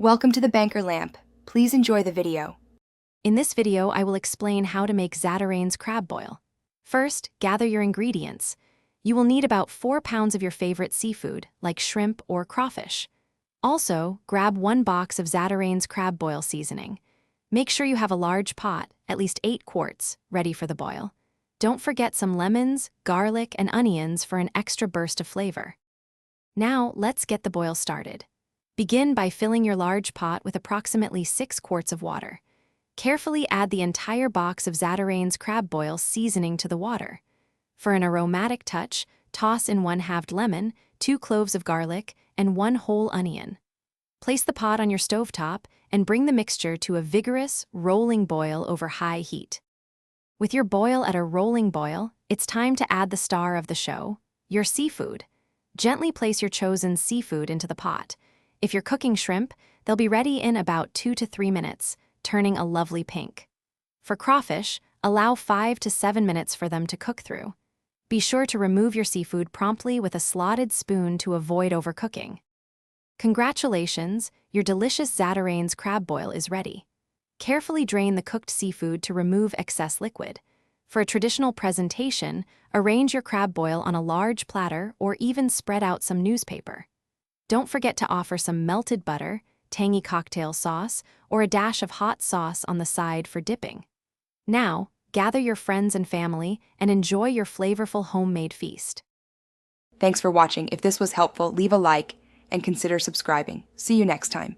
Welcome to the Banker Lamp. Please enjoy the video. In this video, I will explain how to make Zatarain's crab boil. First, gather your ingredients. You will need about 4 pounds of your favorite seafood, like shrimp or crawfish. Also, grab 1 box of Zatarain's crab boil seasoning. Make sure you have a large pot, at least 8 quarts, ready for the boil. Don't forget some lemons, garlic, and onions for an extra burst of flavor. Now, let's get the boil started. Begin by filling your large pot with approximately 6 quarts of water. Carefully add the entire box of Zatarain's crab boil seasoning to the water. For an aromatic touch, toss in 1 halved lemon, 2 cloves of garlic, and 1 whole onion. Place the pot on your stovetop and bring the mixture to a vigorous, rolling boil over high heat. With your boil at a rolling boil, it's time to add the star of the show, your seafood. Gently place your chosen seafood into the pot. If you're cooking shrimp, they'll be ready in about 2 to 3 minutes, turning a lovely pink. For crawfish, allow 5 to 7 minutes for them to cook through. Be sure to remove your seafood promptly with a slotted spoon to avoid overcooking. Congratulations, your delicious Zatarain's crab boil is ready. Carefully drain the cooked seafood to remove excess liquid. For a traditional presentation, arrange your crab boil on a large platter or even spread out some newspaper. Don't forget to offer some melted butter, tangy cocktail sauce, or a dash of hot sauce on the side for dipping. Now, gather your friends and family and enjoy your flavorful homemade feast. Thanks for watching. If this was helpful, leave a like and consider subscribing. See you next time.